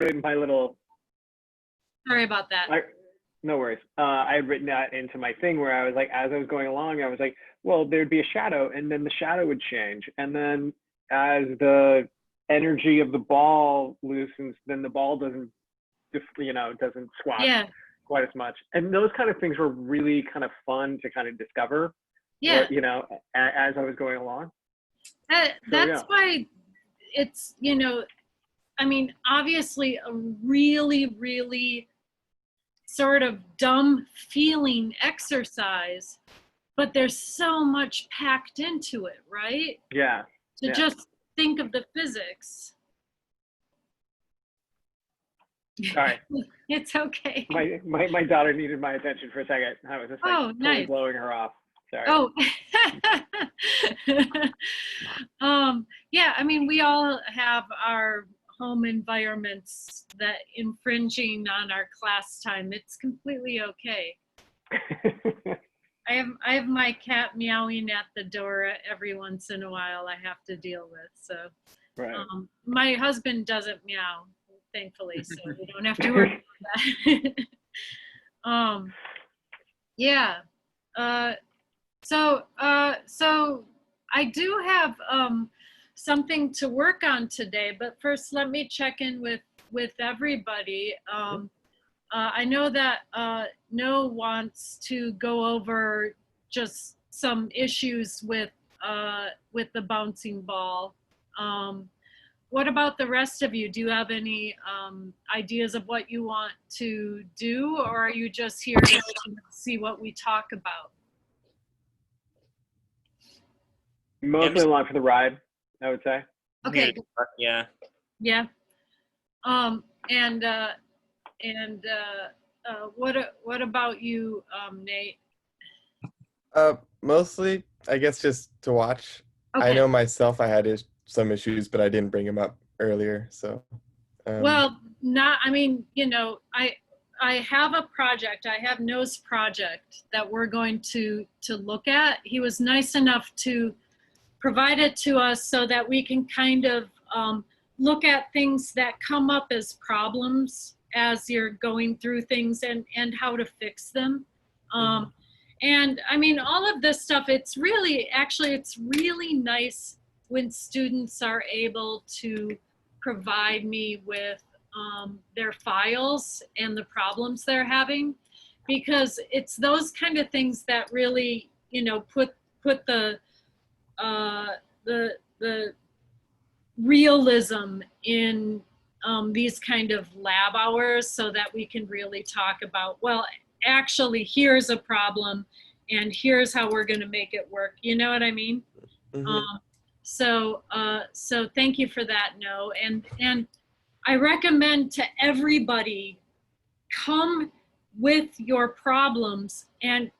in my little. Sorry about that. No worries. I had written that into my thing where I was like, as I was going along, I was like, well, there'd be a shadow, and then the shadow would change, and then as the energy of the ball loosens, then the ball doesn't, doesn't squash quite as much. And those kind of things were really kind of fun to kind of discover. Yeah. As I was going along. That's why it's, I mean, obviously a really, really sort of dumb feeling exercise, but there's so much packed into it, right? Yeah. To just think of the physics. Sorry. It's okay. My daughter needed my attention for a second. I was just totally nice. blowing her off. Sorry. Yeah, I mean, we all have our home environments that infringing on our class time. It's completely okay. I have my cat meowing at the door every once in a while I have to deal with. So right. My husband doesn't meow, thankfully, so we don't have to worry about that. Yeah. So I do have something to work on today, but first let me check in with everybody. I know that Noah wants to go over just some issues with the bouncing ball. What about the rest of you? Do you have any ideas of what you want to do, or are you just here to see what we talk about? Mostly along for the ride, I would say. Okay. Yeah. Yeah. What about you, Nate? Mostly, I guess, just to watch. Okay. I know myself, I had some issues, but I didn't bring them up earlier. So. Well, I mean, I have a project. I have Noah's project that we're going to look at. He was nice enough to provide it to us so that we can kind of look at things that come up as problems as you're going through things and how to fix them. And I mean, all of this stuff, it's really nice when students are able to provide me with their files and the problems they're having, because it's those kind of things that really, put the realism in these kind of lab hours, so that we can really talk about, well, actually, here's a problem and here's how we're going to make it work. You know what I mean? Mm-hmm. So thank you for that, Noah. And I recommend to everybody, come with your problems, and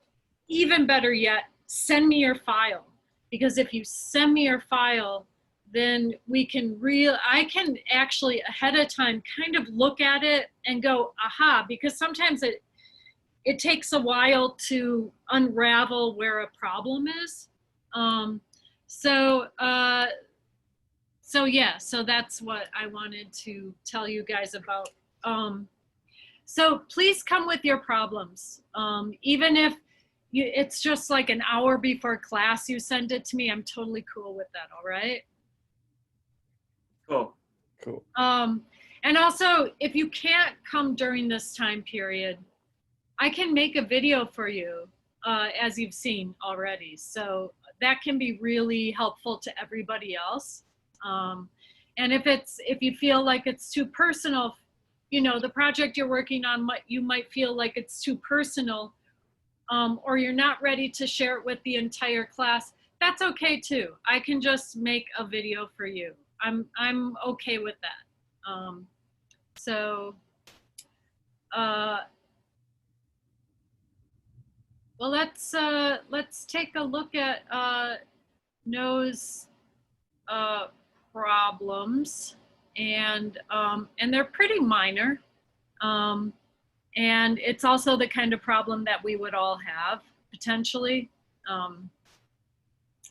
even better yet, send me your file. Because if you send me your file, then I can actually ahead of time kind of look at it and go, aha, because sometimes it takes a while to unravel where a problem is. So that's what I wanted to tell you guys about. So please come with your problems. Even if it's just like an hour before class, you send it to me, I'm totally cool with that, all right? Cool. And also, if you can't come during this time period, I can make a video for you, as you've seen already. So that can be really helpful to everybody else. And if you feel like it's too personal, the project you're working on, you might feel like it's too personal, or you're not ready to share it with the entire class, that's okay too. I can just make a video for you. I'm okay with that. Well, let's take a look at Noah's problems, and they're pretty minor, and it's also the kind of problem that we would all have potentially.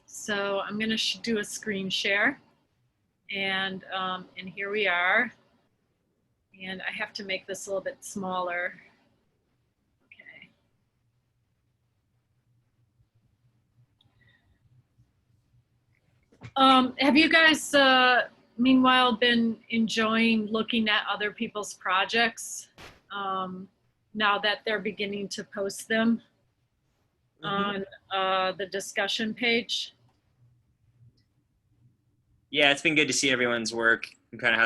So I'm going to do a screen share, and here we are, And I have to make this a little bit smaller. Okay. Have you guys, meanwhile, been enjoying looking at other people's projects now that they're beginning to post them on the discussion page? Yeah, it's been good to see everyone's work and kind of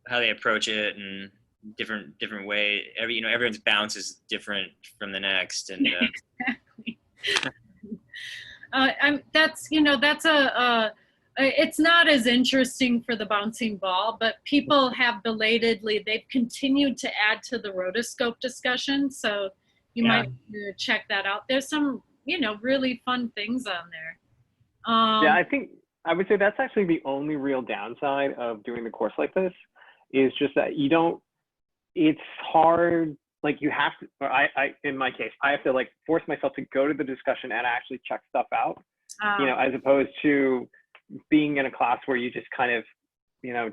how they approach it and different way. Everyone's bounce is different from the next, and Exactly. That's it's not as interesting for the bouncing ball, but people have belatedly, they've continued to add to the rotoscope discussion. So you might check that out. There's some, really fun things on there. Yeah, I would say that's actually the only real downside of doing the course like this, is just that it's hard. Like you have to, or in my case, I have to like force myself to go to the discussion and actually check stuff out, as opposed to being in a class where you just kind of,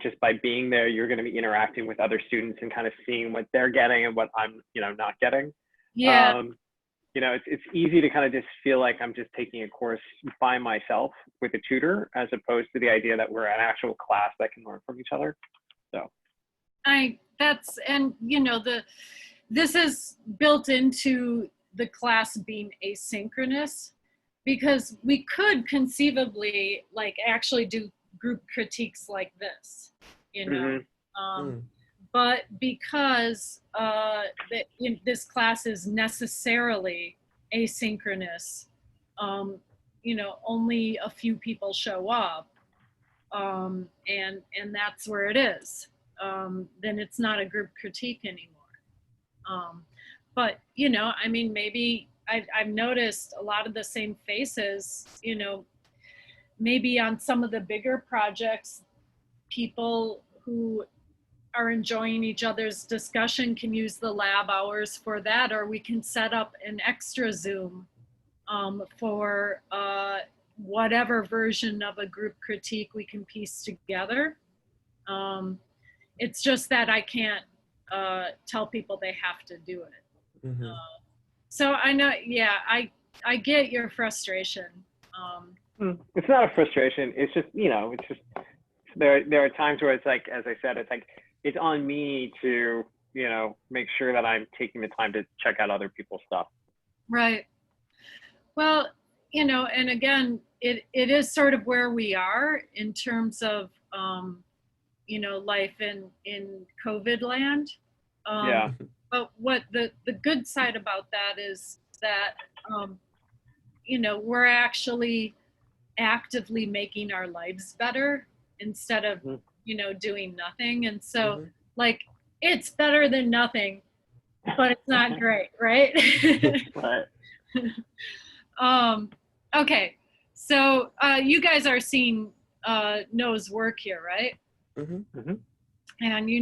just by being there, you're going to be interacting with other students and kind of seeing what they're getting and what I'm, not getting. Yeah. It's easy to kind of just feel like I'm just taking a course by myself with a tutor, as opposed to the idea that we're an actual class that can learn from each other. So this is built into the class being asynchronous, because we could conceivably like actually do group critiques like this, but because this class is necessarily asynchronous, only a few people show up, and that's where it is. Then it's not a group critique anymore. But maybe I've noticed a lot of the same faces, maybe on some of the bigger projects, people who are enjoying each other's discussion can use the lab hours for that, or we can set up an extra Zoom for whatever version of a group critique we can piece together. It's just that I can't tell people they have to do it. So I know, I get your frustration. It's not a frustration. It's just, there are times where it's like, as I said, it's like, it's on me to, make sure that I'm taking the time to check out other people's stuff. Right. Well, and again, it is sort of where we are in terms of, life in COVID land. But what the good side about that is that, we're actually actively making our lives better instead of, doing nothing. And so like, it's better than nothing, but it's not great, right? Right. Okay. So you guys are seeing Noah's work here, right? And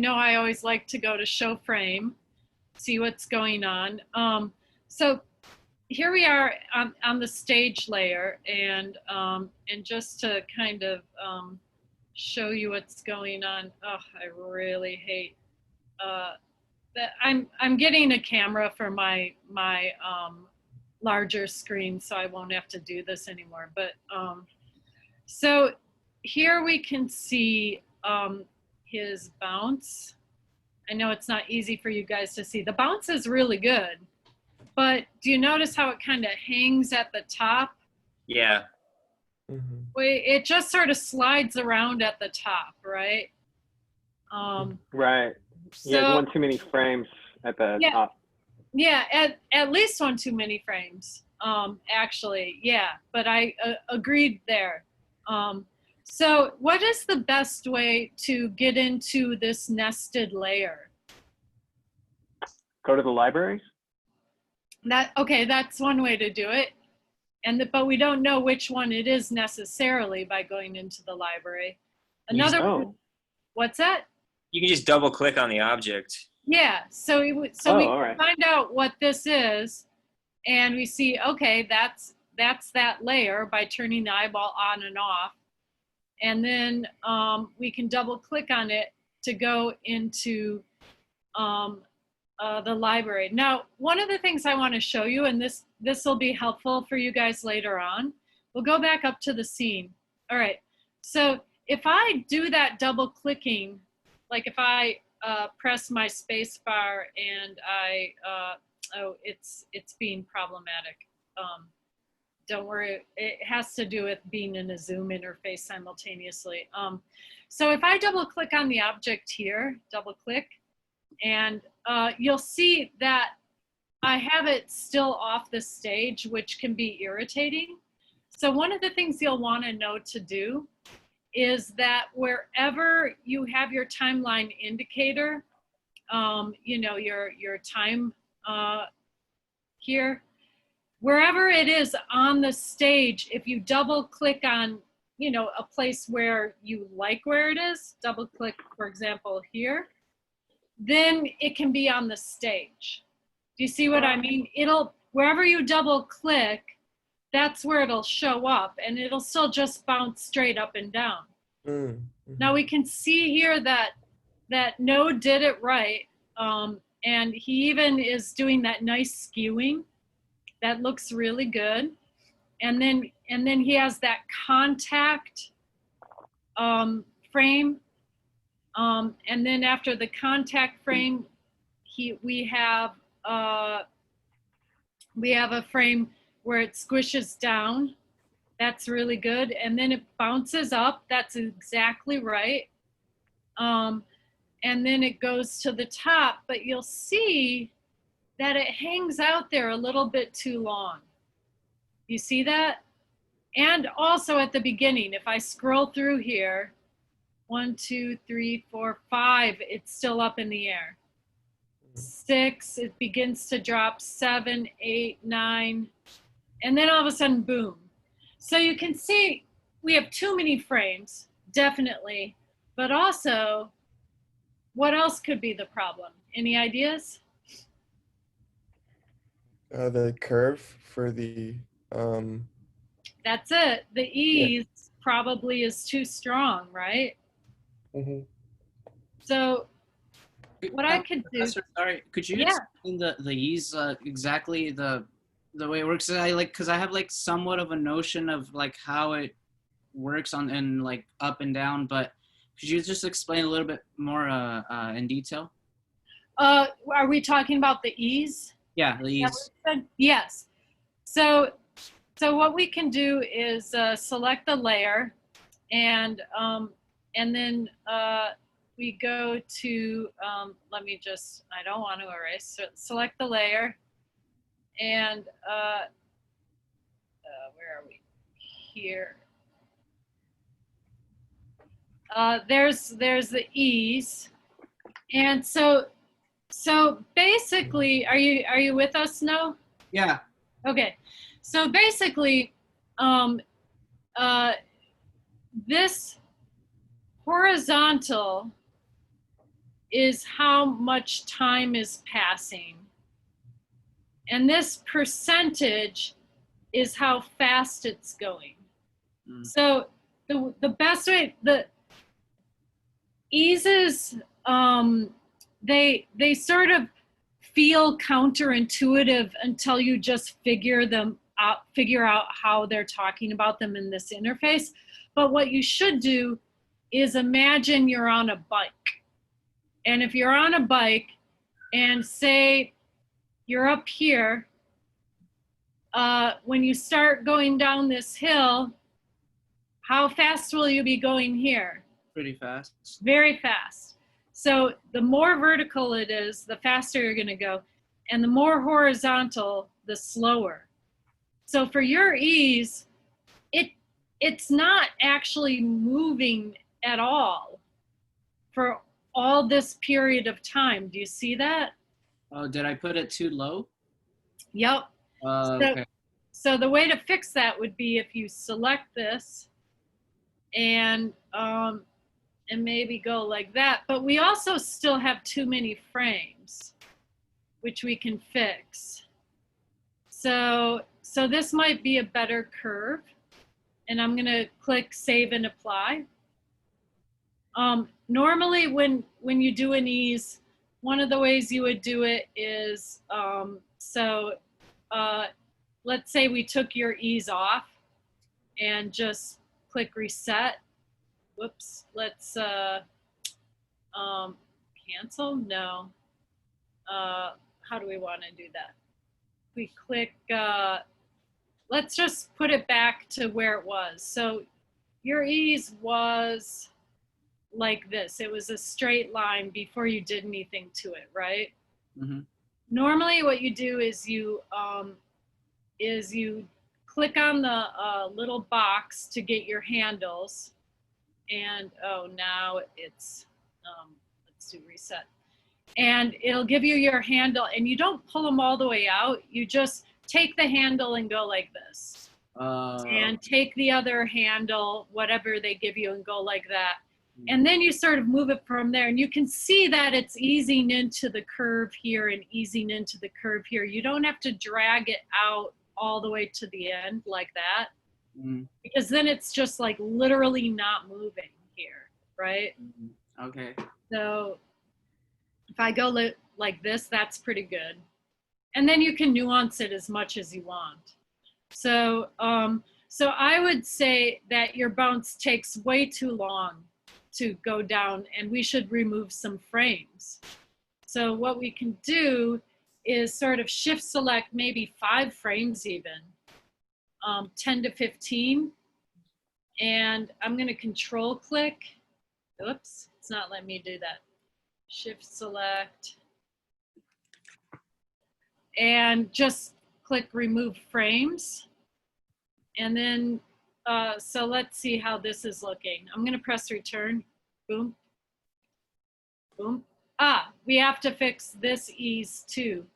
I always like to go to Show Frame, see what's going on. So here we are on the stage layer, and just to kind of show you what's going on. Oh, I really hate that I'm getting a camera for my larger screen, so I won't have to do this anymore. But so here we can see his bounce. I know it's not easy for you guys to see. The bounce is really good, but do you notice how it kind of hangs at the top? Yeah. It just sort of slides around at the top, right? Right. Yeah, one too many frames at the top. Yeah, at least one too many frames, actually. Yeah, but I agreed there. So what is the best way to get into this nested layer? Go to the libraries? That's one way to do it. But we don't know which one it is necessarily by going into the library. What's that? You can just double click on the object. Yeah, so we can find out what this is, and we see, okay, that's that layer by turning the eyeball on and off. And then we can double click on it to go into the library. Now, one of the things I want to show you, and this will be helpful for you guys later on, we'll go back up to the scene. All right, so if I do that double clicking, like if I press my space bar and oh, it's being problematic. Don't worry, it has to do with being in a Zoom interface simultaneously. So if I double click on the object here, double click, and you'll see that I have it still off the stage, which can be irritating. So one of the things you'll want to know to do is that wherever you have your timeline indicator, you know, your time here, wherever it is on the stage, if you double click on, you know, a place where you like where it is, double click, for example, here, then it can be on the stage. Do you see what I mean? It'll, wherever you double click, that's where it'll show up, and it'll still just bounce straight up and down. Mm-hmm. Now we can see here that Node did it right, and he even is doing that nice skewing. That looks really good. And then he has that contact frame. And then after the contact frame, we have a frame where it squishes down. That's really good. And then it bounces up. That's exactly right. And then it goes to the top, but you'll see that it hangs out there a little bit too long. You see that? And also at the beginning, if I scroll through here, 1, 2, 3, 4, 5, it's still up in the air. 6, it begins to drop, 7, 8, 9, and then all of a sudden, boom. So you can see we have too many frames, definitely, but also, what else could be the problem? Any ideas? The curve for the That's it. The ease probably is too strong, right? Mm-hmm. So what I could do. Sorry, could you explain the ease exactly the way it works? Because I have like somewhat of a notion of like how it works on like up and down, but could you just explain a little bit more in detail? Are we talking about the ease? Yeah, the ease. Yes. So what we can do is select the layer, and then we go to, let me just, I don't want to erase, so select the layer, and where are we? Here. There's the ease, and so basically, are you with us now? Yeah. Okay, so basically, this horizontal is how much time is passing, and this percentage is how fast it's going. So the best way, the eases, they sort of feel counterintuitive until you just figure out how they're talking about them in this interface. But what you should do is imagine you're on a bike. And if you're on a bike and say you're up here, when you start going down this hill, how fast will you be going here? Pretty fast. Very fast. So the more vertical it is, the faster you're going to go. And the more horizontal, the slower. So for your ease, it's not actually moving at all for all this period of time. Do you see that? Oh, did I put it too low? Yep. Okay. So the way to fix that would be if you select this and maybe go like that. But we also still have too many frames, which we can fix. So this might be a better curve. And I'm going to click Save and Apply. Normally when you do an ease, one of the ways you would do it is, let's say we took your ease off and just click reset. Whoops, let's cancel, no. How do we want to do that? We click, let's just put it back to where it was. So your ease was like this. It was a straight line before you did anything to it, right? Mm-hmm. Normally what you do is you click on the little box to get your handles. And oh, now it's, let's do reset. And it'll give you your handle, and you don't pull them all the way out. You just take the handle and go like this. And take the other handle, whatever they give you, and go like that. And then you sort of move it from there, and you can see that it's easing into the curve here and easing into the curve here. You don't have to drag it out all the way to the end like that, because then it's just like literally not moving here, right? Okay. So if I go like this, that's pretty good. And then you can nuance it as much as you want. So, so I would say that your bounce takes way too long to go down, and we should remove some frames. So what we can do is sort of shift select maybe 5 frames even, 10 to 15. And I'm gonna control click. Oops, it's not letting me do that. Shift select. And just click remove frames. And then, so let's see how this is looking. I'm gonna press return, boom, boom. We have to fix this ease too.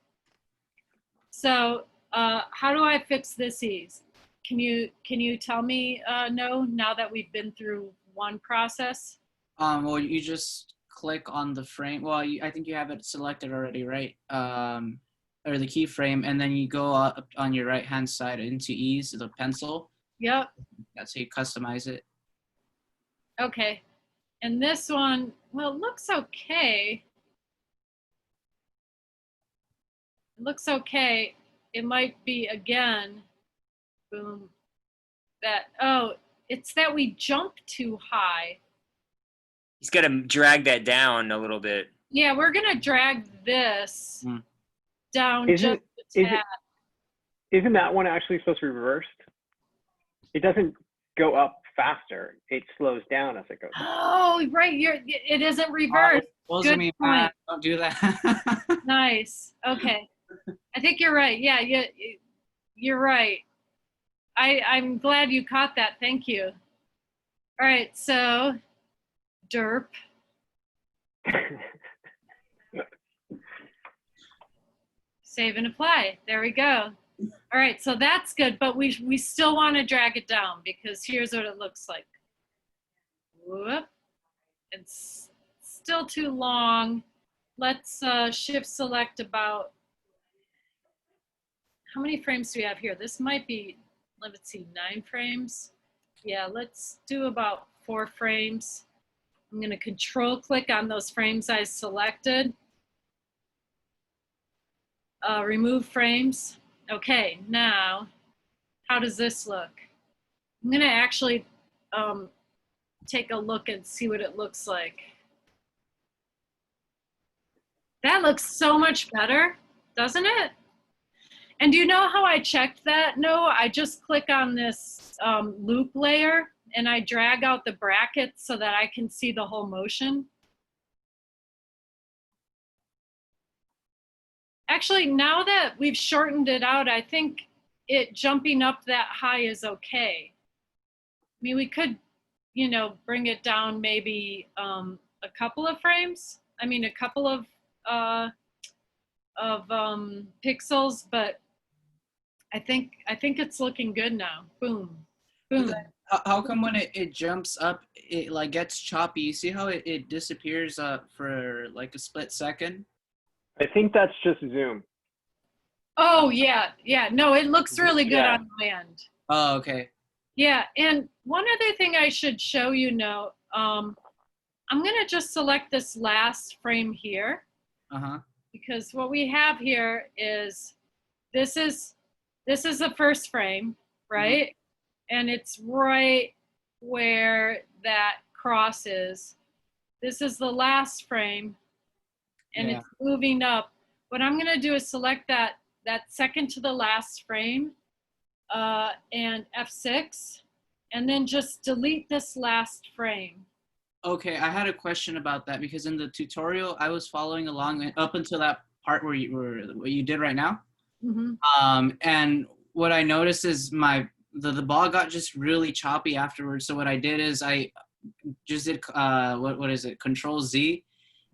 So how do I fix this ease? Can you tell me, no, now that we've been through one process? Well, you just click on the frame. Well, I think you have it selected already, right? Or the keyframe, and then you go up on your right-hand side into ease, the pencil. Yep. That's how you customize it. Okay. And this one, well, it looks okay. It looks okay. It might be again, boom, that, oh, it's that we jump too high. He's got to drag that down a little bit. Yeah, we're gonna drag this down Isn't- just a tad. Isn't that one actually supposed to be reversed? It doesn't go up faster. It slows down as it goes up. Oh, right, it isn't reversed. Good Me point. bad. Don't do that. Nice, okay. I think you're right, yeah, you're right. I'm glad you caught that, thank you. All right, so, derp. Save and apply, there we go. All right, so that's good, but we still want to drag it down, because here's what it looks like. Whoop. It's still too long. Let's shift select about, how many frames do we have here? This might be, let's see, 9 frames. Yeah, let's do about 4 frames. I'm gonna control click on those frames I selected. Remove frames. Okay, now, how does this look? I'm gonna actually take a look and see what it looks like. That looks so much better, doesn't it? And do you know how I checked that? No, I just click on this loop layer and I drag out the brackets so that I can see the whole motion. Actually, now that we've shortened it out, I think it jumping up that high is okay. I mean, we could, you know, bring it down maybe a couple of frames. I mean, a couple of pixels, but I think it's looking good now. Boom, boom. How come when it jumps up, it like gets choppy? You see how it disappears for like a split second? I think that's just Zoom. Oh yeah, yeah. No, it looks really good Yeah. on my end. Oh, okay. Yeah, and one other thing I should show, you know, I'm gonna just select this last frame here. Uh-huh. because what we have here is this is the first frame, right? And it's right where that cross is. This is the last frame, and Yeah. it's moving up. What I'm gonna do is select that second to the last frame, and F6, and then just delete this last frame. Okay, I had a question about that because in the tutorial I was following along up until that part where what you did right now. And what I noticed is the ball got just really choppy afterwards. So what I did is I just did what is it, Control Z.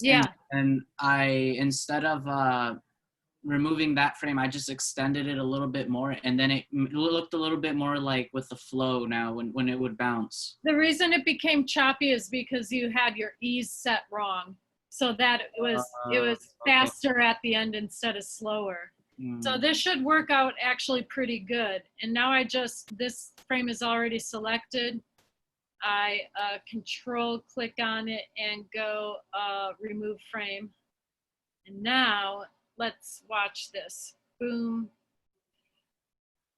Yeah. And I, instead of removing that frame, I just extended it a little bit more, and then it looked a little bit more like with the flow now when it would bounce. The reason it became choppy is because you had your ease set wrong, so that it was faster at the end instead of slower. So this should work out actually pretty good. And now this frame is already selected. I control click on it and go remove frame. And now let's watch this. Boom.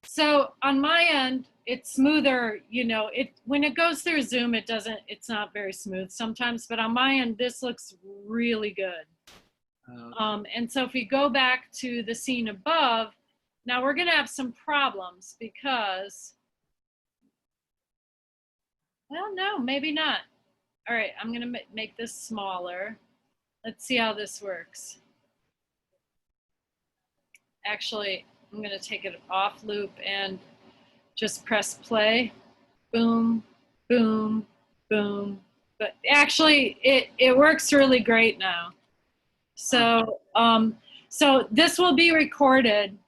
So on my end, it's smoother, you know, when it goes through Zoom, it's not very smooth sometimes, but on my end, this looks really good. And so if we go back to the scene above, now we're gonna have some problems because, well, no, maybe not. All right, I'm gonna make this smaller. Let's see how this works. Actually, I'm gonna take it off loop and just press play. Boom, boom, boom. But actually, it works really great now. So, so this will be recorded,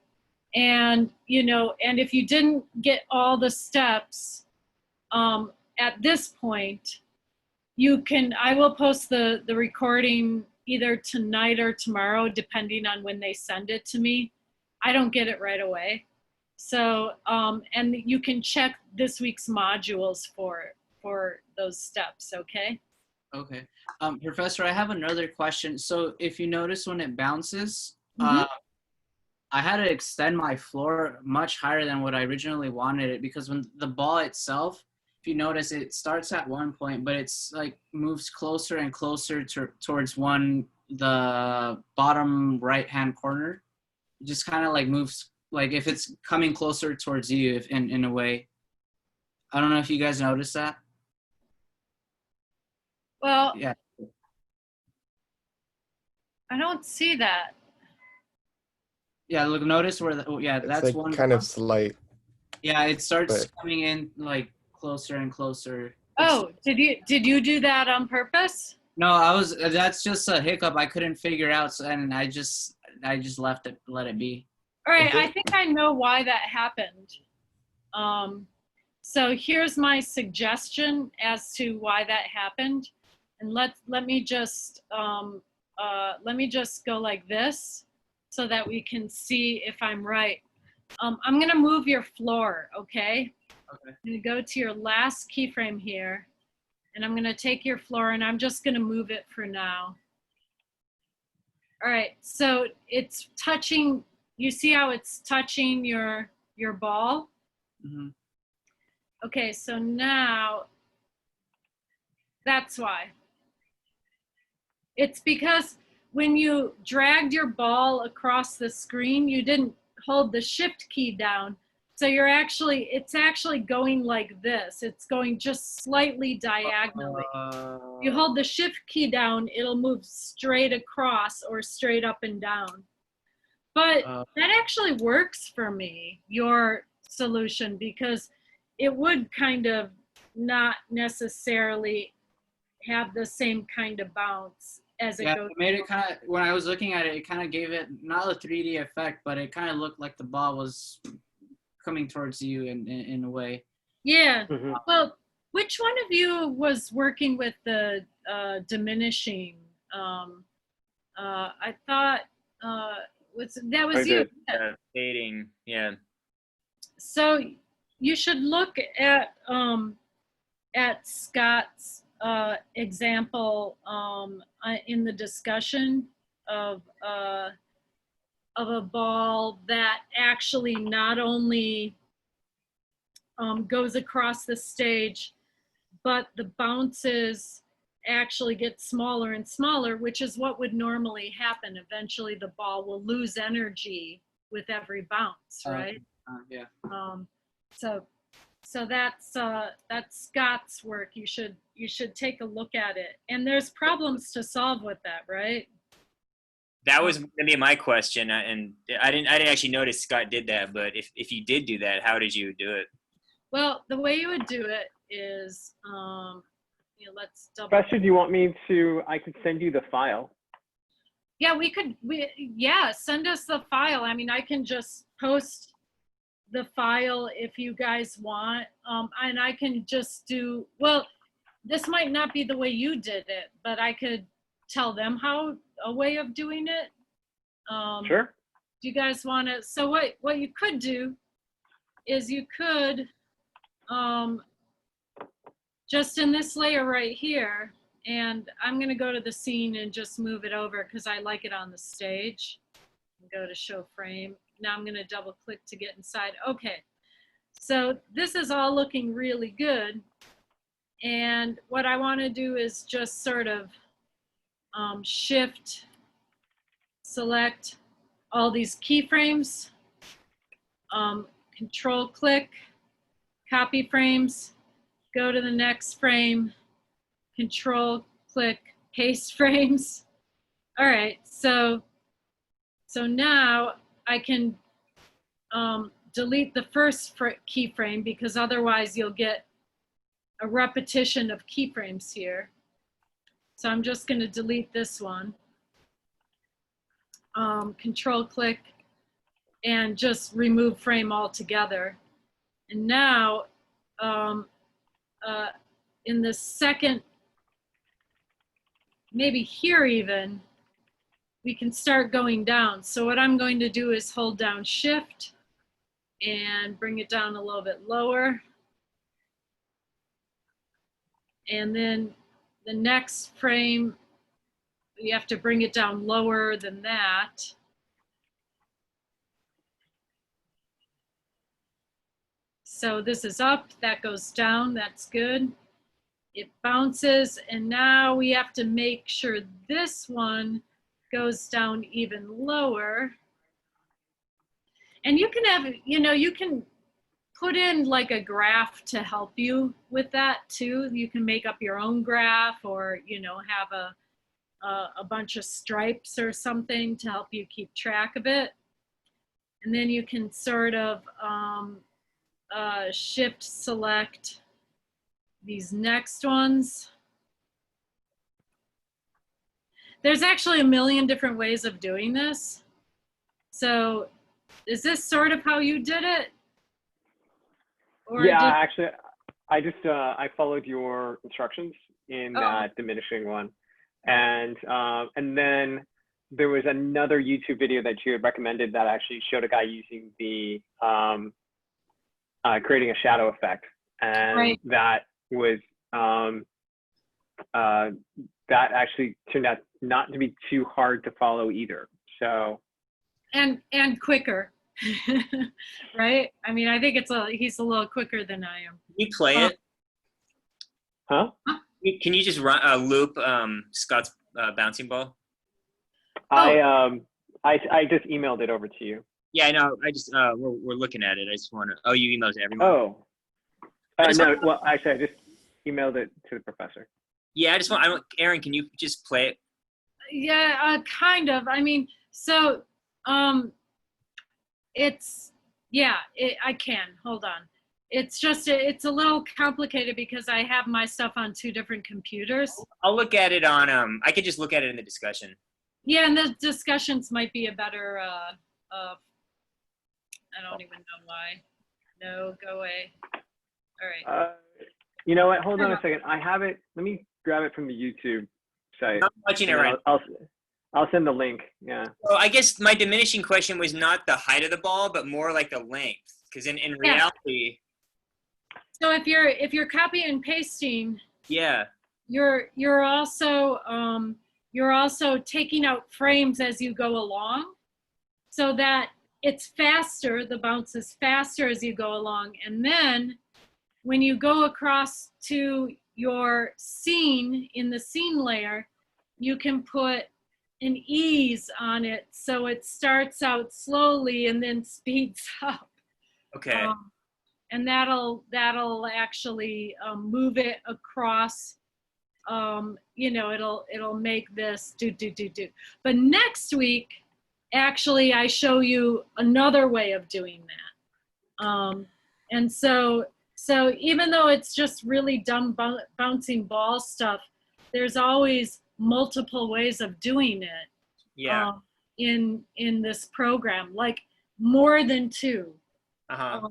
and you know, and if you didn't get all the steps at this point, I will post the recording either tonight or tomorrow, depending on when they send it to me. I don't get it right away. So, and you can check this week's modules for those steps, okay? Okay. Professor, I have another question. So if you notice when it bounces, Mhm. I had to extend my floor much higher than what I originally wanted it, because when the ball itself, if you notice, it starts at one point, but it's like moves closer and closer towards the bottom right-hand corner. It just kind of like moves, like if it's coming closer towards you, in a way. I don't know if you guys noticed that. Well, Yeah. I don't see that. Yeah, look, notice where It's that's like one kind of slight. Yeah, it starts but coming in like closer and closer. Oh, did you do that on purpose? No, that's just a hiccup I couldn't figure out, and I just let it be. All right, I think I know why that happened. So here's my suggestion as to why that happened, and let me just go like this so that we can see if I'm right. I'm gonna move your floor, okay? Okay. I'm gonna go to your last keyframe here, and I'm gonna take your floor and I'm just gonna move it for now. All right, so it's touching, you see how it's touching your ball? Mm-hmm. Okay, so now, that's why. It's because when you dragged your ball across the screen, you didn't hold the shift key down. So it's actually going like this. It's going just slightly diagonally. You hold the shift key down, it'll move straight across or straight up and down. But that actually works for me, your solution, because it would kind of not necessarily have the same kind of bounce as it goes. It made it kind of, when I was looking at it, it kind of gave it not a 3D effect, but it kind of looked like the ball was coming towards you in a way. Yeah. Mm-hmm. Well, which one of you was working with the diminishing? I thought that was you. Fading, yeah. So you should look at Scott's example in the discussion. of a ball that actually not only goes across the stage, but the bounces actually get smaller and smaller, which is what would normally happen. Eventually the ball will lose energy with every bounce, right? Yeah. So that's Scott's work. You should take a look at it. And there's problems to solve with that, right? That was gonna be my question, and I didn't actually notice Scott did that. But if you did do that, how did you do it? Well, the way you would do it is, let's double. Professor, do you want me to? I could send you the file. Yeah, send us the file. I mean, I can just post the file if you guys want, and I can just do. Well, this might not be the way you did it, but I could tell them a way of doing it. Sure. Do you guys want to? So what you could do is you could just in this layer right here, and I'm going to go to the scene and just move it over because I like it on the stage. Go to show frame. Now I'm going to double click to get inside. Okay, so this is all looking really good. And what I want to do is just sort of shift, select all these keyframes, control click, copy frames, go to the next frame, control click, paste frames. All right, so now I can delete the first keyframe because otherwise you'll get a repetition of keyframes here. So I'm just going to delete this one. Control click and just remove frame altogether. And now in the second, maybe here even, we can start going down. So what I'm going to do is hold down Shift and bring it down a little bit lower. And then the next frame, you have to bring it down lower than that. So this is up, that goes down, that's good. It bounces, and now we have to make sure this one goes down even lower. And you can have, you can put in like a graph to help you with that too. You can make up your own graph, or have a bunch of stripes or something to help you keep track of it. And then you can sort of shift select these next ones. There's actually a million different ways of doing this. So is this sort of how you did it? Or yeah, actually, I just I followed your instructions in that diminishing one, and then there was another YouTube video that you had recommended that actually showed a guy using the creating a shadow effect, and right. That was that actually turned out not to be too hard to follow either. So and quicker. Right? I mean, I think he's a little quicker than I am. Can you play it? Huh? Can you just run loop Scott's bouncing ball? I just emailed it over to you. Yeah, I know. I just we're looking at it. I just want to. Oh, you emailed it to everyone. Oh. No. Well, actually, I just emailed it to the professor. Yeah, I want. Aaron, can you just play it? Yeah, kind of. I mean, so I can. Hold on. It's just, it's a little complicated because I have my stuff on two different computers. I'll look at it on, I could just look at it in the discussion. Yeah, and the discussions might be a better, I don't even know why. No, go away. All right. You know what? Hold on a second. I have it. Let me grab it from the YouTube site. I'm watching it right now. I'll send the link. Yeah. Well, I guess my diminishing question was not the height of the ball, but more like the length. Because in reality. So if you're copying and pasting. Yeah. You're also you're also taking out frames as you go along so that it's faster, the bounce is faster as you go along. And then when you go across to your scene in the scene layer, you can put an ease on it so it starts out slowly and then speeds up. Okay. And that'll actually move it across. You know, it'll make this do. But next week, actually, I show you another way of doing that. And so even though it's just really dumb bouncing ball stuff, there's always multiple ways of doing it. Yeah. In this program, like more than two. Uh-huh.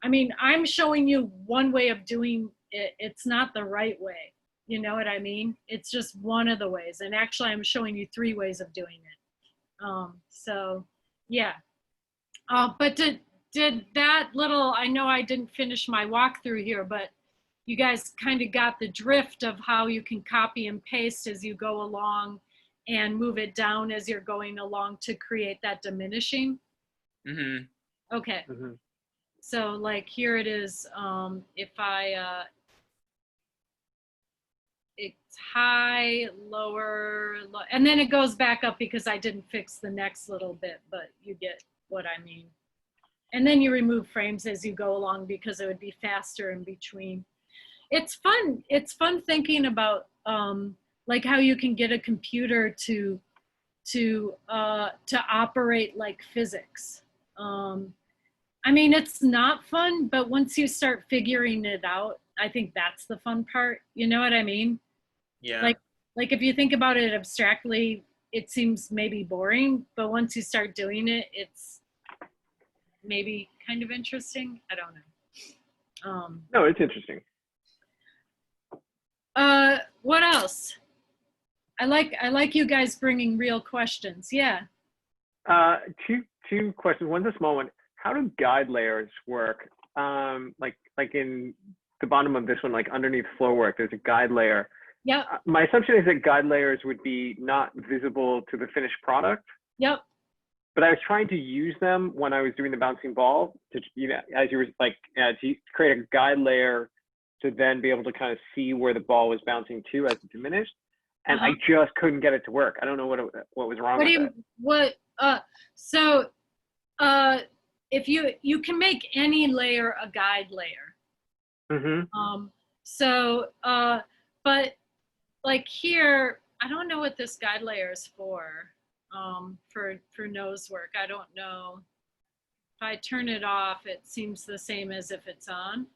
I mean, I'm showing you one way of doing it. It's not the right way. You know what I mean? It's just one of the ways. And actually, I'm showing you 3 ways of doing it. So, yeah. But did that little, I know I didn't finish my walkthrough here, but you guys kind of got the drift of how you can copy and paste as you go along and move it down as you're going along to create that diminishing? Mm-hmm. Okay. Mm-hmm. So like here it is, if I, it's high, lower, low, and then it goes back up because I didn't fix the next little bit, but you get what I mean. And then you remove frames as you go along because it would be faster in between. It's fun. It's fun thinking about like how you can get a computer to operate like physics. I mean, it's not fun, but once you start figuring it out, I think that's the fun part. You know what I mean? Yeah. Like if you think about it abstractly, it seems maybe boring, but once you start doing it, it's maybe kind of interesting. I don't know. No, it's interesting. What else? I like you guys bringing real questions. Yeah. Two questions. One's a small one. How do guide layers work? Like in the bottom of this one, like underneath floor work, there's a guide layer. Yep. My assumption is that guide layers would be not visible to the finished product. Yep. But I was trying to use them when I was doing the bouncing ball to, you know, as you were like, to create a guide layer to then be able to kind of see where the ball was bouncing to as it diminished. And I just couldn't get it to work. I don't know what was wrong with it. So if you can make any layer a guide layer. Mm-hmm. But like here, I don't know what this guide layer is for nose work. I don't know. If I turn it off, it seems the same as if it's on.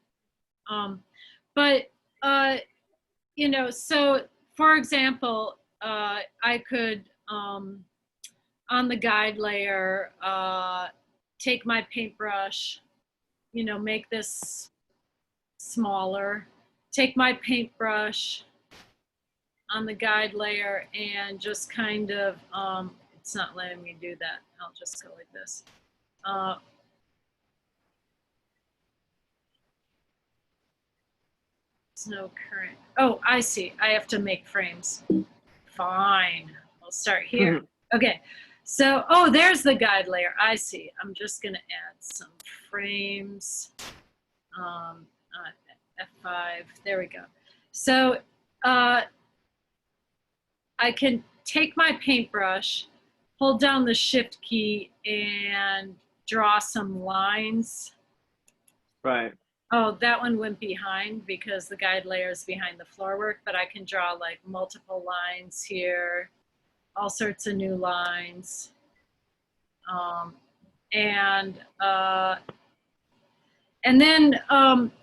You know, so for example, I could, on the guide layer, take my paintbrush, you know, make this smaller, take my paintbrush on the guide layer and just kind of, it's not letting me do that. I'll just go like this. There's no current. Oh, I see. I have to make frames. Fine. I'll start here. Okay. So, oh, there's the guide layer. I see. I'm just going to add some frames. F5. There we go. So, I can take my paintbrush, hold down the shift key, and draw some lines. Right. Oh, that one went behind because the guide layer is behind the floor work, but I can draw like multiple lines here, all sorts of new lines. And then,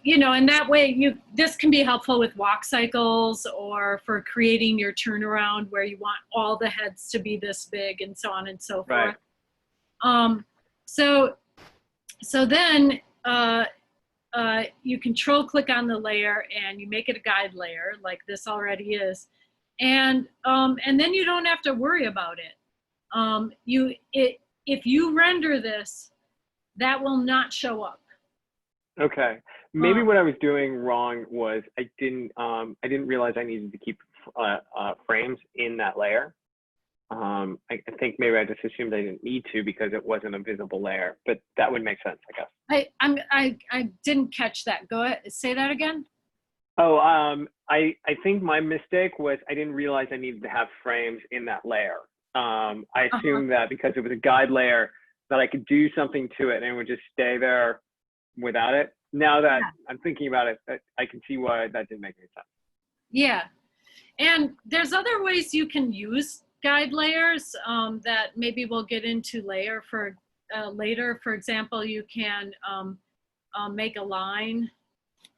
you know, and that way this can be helpful with walk cycles or for creating your turnaround where you want all the heads to be this big and so on and so forth. Right. So then you control click on the layer and you make it a guide layer like this already is. And then you don't have to worry about it. If you render this, that will not show up. Okay. Maybe what I was doing wrong was I didn't realize I needed to keep frames in that layer. I think maybe I just assumed I didn't need to because it wasn't a visible layer, but that would make sense, I guess. I didn't catch that. Go ahead, say that again. Oh, I think my mistake was I didn't realize I needed to have frames in that layer. I assumed that because it was a guide layer that I could do something to it and it would just stay there without it. Now that I'm thinking about it, I can see why that didn't make any sense. Yeah, and there's other ways you can use guide layers that maybe we'll get into later. For example, you can make a line.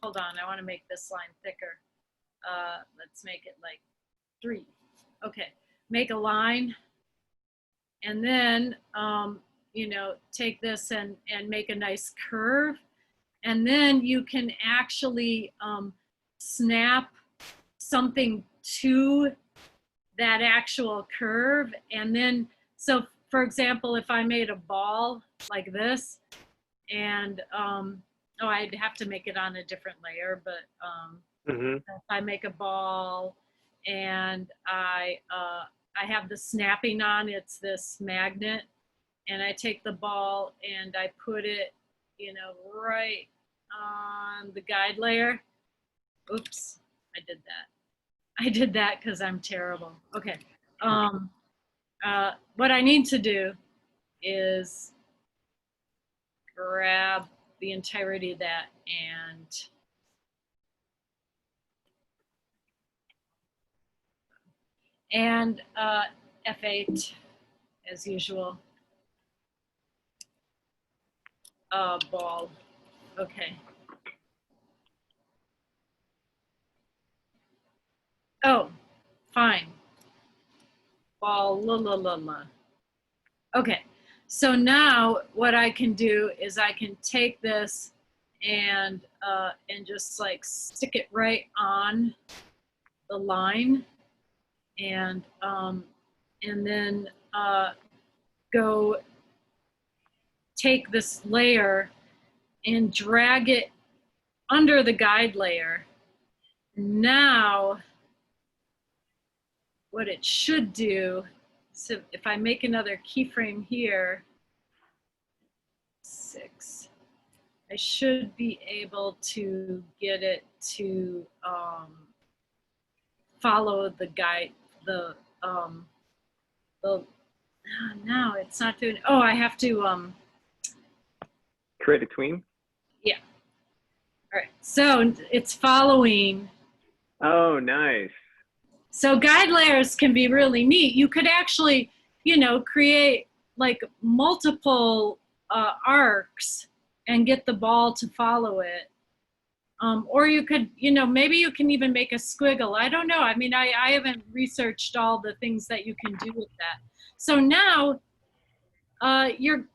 Hold on, I want to make this line thicker. Let's make it like 3. Okay, make a line, and then you know, take this and make a nice curve, and then you can actually snap something to that actual curve. And then, so for example, if I made a ball like this, and oh, I'd have to make it on a different layer, but if I make a ball and I have the snapping on, it's this magnet, and I take the ball and I put it, you know, right on the guide layer. Oops, I did that because I'm terrible. Okay. What I need to do is grab the entirety of that and F8 as usual. Ball. Okay. Oh, fine. Ball, la, la, la, la. Okay, so now what I can do is I can take this and just like stick it right on the line, and then go take this layer and drag it under the guide layer. Now, what it should do, so if I make another keyframe here, 6, I should be able to get it to follow the guide, no, it's not doing, oh, I have to, create a tween? Yeah. All right, so it's following. Oh, nice. So guide layers can be really neat. You could actually, you know, create like multiple arcs and get the ball to follow it. Or you could, you know, maybe you can even make a squiggle. I don't know. I mean, I haven't researched all the things that you can do with that. So now your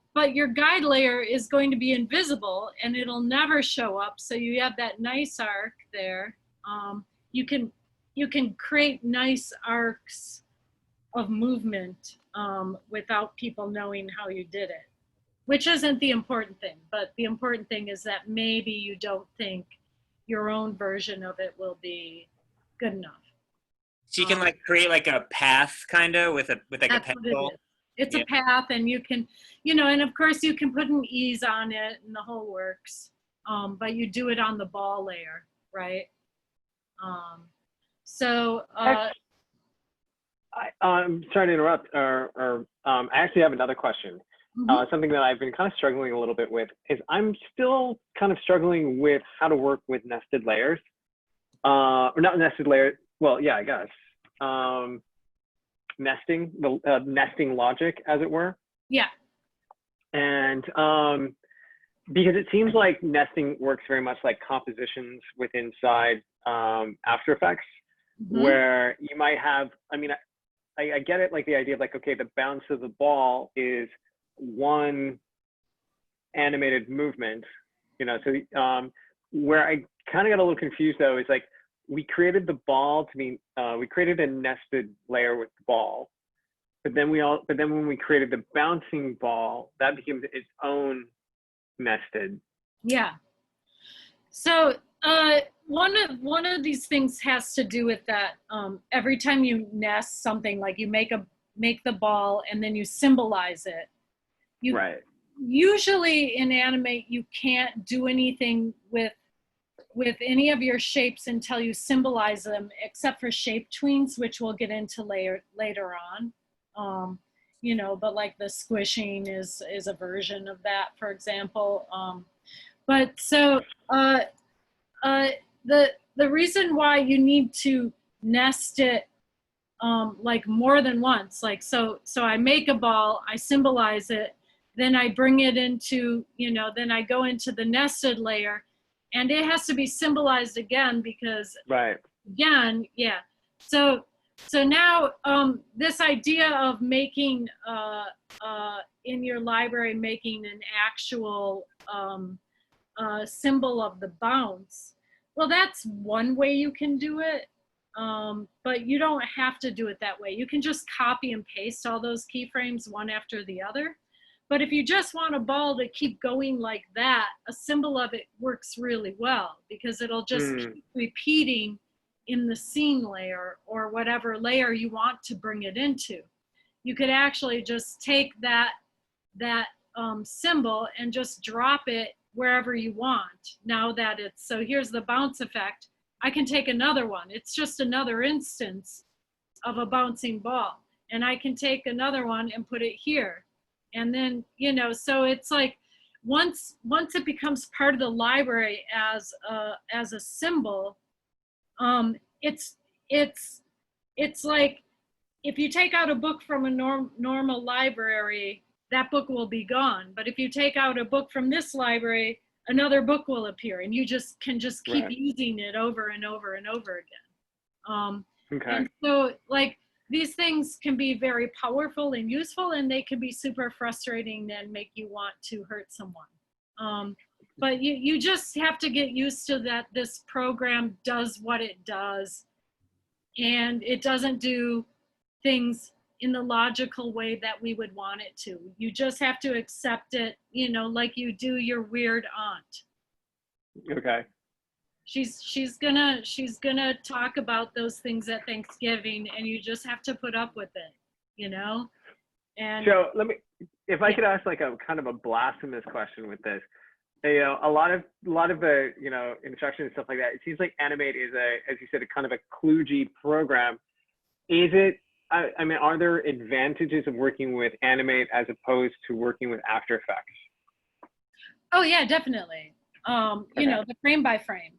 guide layer is going to be invisible and it'll never show up. So you have that nice arc there. You can create nice arcs of movement without people knowing how you did it, which isn't the important thing. But the important thing is that maybe you don't think your own version of it will be good enough. So you can like create like a path kind of with like a pencil. It's a path, and you can, you know, and of course you can put an ease on it and the whole works. But you do it on the ball layer, right? I'm sorry to interrupt, I actually have another question. Something that I've been kind of struggling a little bit with is I'm still kind of struggling with how to work with nested layers. Or not nested layers, well, yeah, I guess. Nesting, the nesting logic, as it were. Yeah. And because it seems like nesting works very much like compositions with inside After Effects, where you might have, I mean, I get it, like the idea of like, okay, the bounce of the ball is one animated movement, you know, so where I kind of got a little confused though is like, we created the ball to be, we created a nested layer with the ball, but then when we created the bouncing ball, that became its own nested. Yeah. So one of these things has to do with that. Every time you nest something, like you make make the ball, and then you symbolize it. You Right. usually in Animate, you can't do anything with any of your shapes until you symbolize them, except for shape tweens, which we'll get into later on. You know, but like the squishing is a version of that, for example. But so the reason why you need to nest it like more than once, like so I make a ball, I symbolize it, then I bring it into, you know, then I go into the nested layer, and it has to be symbolized again because Right. again, yeah. So now this idea of making in your library, making an actual symbol of the bounce, well, that's one way you can do it, but you don't have to do it that way. You can just copy and paste all those keyframes one after the other. But if you just want a ball to keep going like that, a symbol of it works really well because it'll just keep repeating in the scene layer or whatever layer you want to bring it into. You could actually just take that symbol and just drop it wherever you want. Now that it's, so here's the bounce effect. I can take another one. It's just another instance of a bouncing ball. And I can take another one and put it here. And then, you know, so it's like once it becomes part of the library as a symbol, it's like if you take out a book from a normal library, that book will be gone. But if you take out a book from this library, another book will appear, and you can keep Right. using it over and over and over again. Okay. And so, like, these things can be very powerful and useful, and they can be super frustrating and make you want to hurt someone. But you just have to get used to that this program does what it does, and it doesn't do things in the logical way that we would want it to. You just have to accept it, you know, like you do your weird aunt. Okay. She's gonna talk about those things at Thanksgiving, and you just have to put up with it, you know. And So let me, if I Yeah. could ask like a kind of a blasphemous question with this. You know, a lot of the, you know, instruction and stuff like that. It seems like Animate is as you said, a kind of a kludgy program. Is it? I mean, are there advantages of working with Animate as opposed to working with After Effects? oh yeah, definitely. You know, the frame by frame.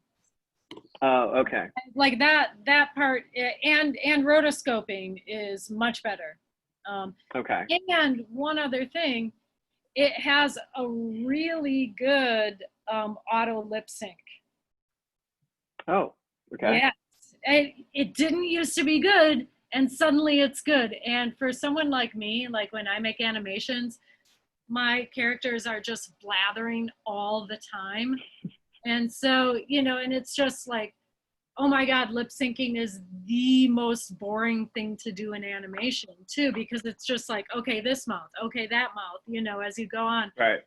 Oh, okay. Like that part, and rotoscoping is much better. Okay. And one other thing, it has a really good auto lip sync. Oh, okay. Yes, it didn't used to be good, and suddenly it's good. And for someone like me, like when I make animations, my characters are just blathering all the time. And so, you know, and it's just like, oh my God, lip syncing is the most boring thing to do in animation too, because it's just like, okay, this mouth, okay, that mouth, you know, as you go on. Right.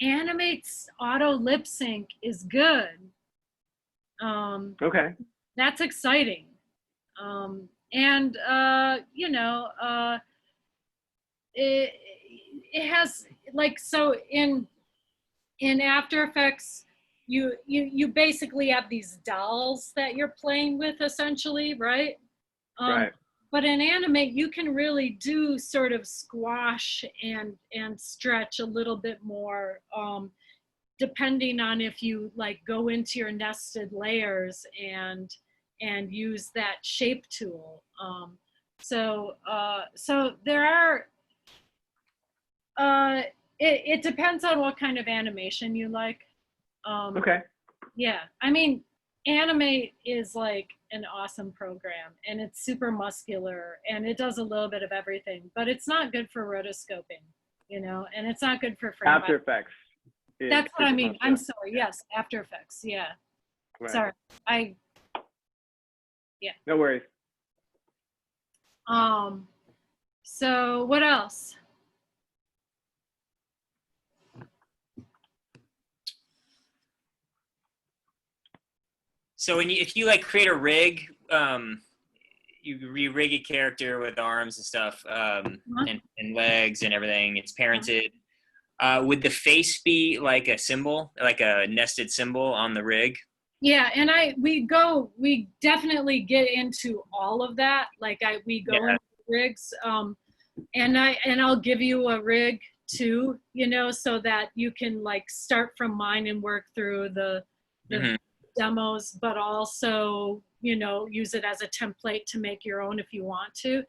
Animate's auto lip sync is good. Okay. That's exciting. And you know, it has like, so in After Effects, you basically have these dolls that you're playing with essentially, right? Right. But in Animate, you can really do sort of squash and stretch a little bit more, depending on if you like go into your nested layers and use that shape tool. So there are, it depends on what kind of animation you like. Okay. Yeah, I mean, Animate is like an awesome program, and it's super muscular, and it does a little bit of everything, but it's not good for rotoscoping, you know, and it's not good for frame After by- Effects. is That's what I super mean. muscular. I'm sorry. Yes, After Effects. Yeah. Right. Sorry. No worries. So what else? So if you like create a rig, you rig a character with arms and stuff, and legs and everything. It's parented. Would the face be like a symbol, like a nested symbol on the rig? Yeah, and we definitely get into all of that. Like we go into rigs, and I'll give you a rig too, you know, so that you can like start from mine and work through the demos, but also, you know, use it as a template to make your own if you want to.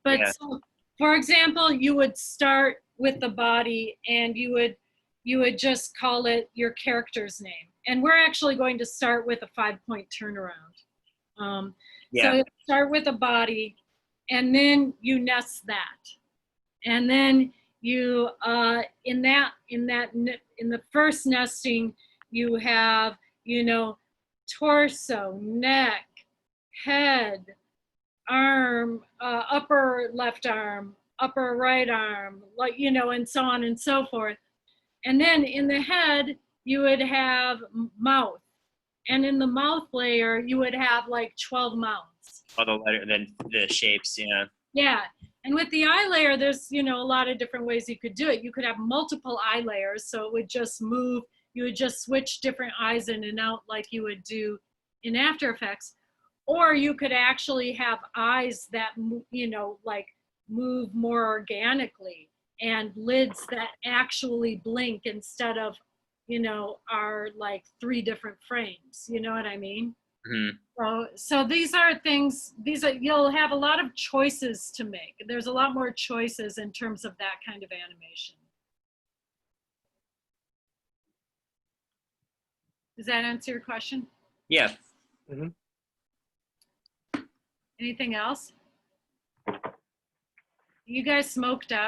But so, for example, you would start with the body and you would just call it your character's name. And we're actually going to start with a 5-point turnaround. So you start with a body and then you nest that. And then you, in the first nesting, you have, you know, torso, neck, head, arm, upper left arm, upper right arm, like, you know, and so on and so forth. And then in the head, you would have mouth. And in the mouth layer, you would have like 12 mouths. All the letter, then the shapes, yeah. Yeah. And with the eye layer, there's, you know, a lot of different ways you could do it. You could have multiple eye layers, so it would just move. You would just switch different eyes in and out like you would do in After Effects. Or you could actually have eyes that, you know, like move more organically, and lids that actually blink instead of, you know, are like 3 different frames. You know what I mean? So these are things, you'll have a lot of choices to make. There's a lot more choices in terms of that kind of animation. Does that answer your question? Yeah. Anything else? You guys smoked out.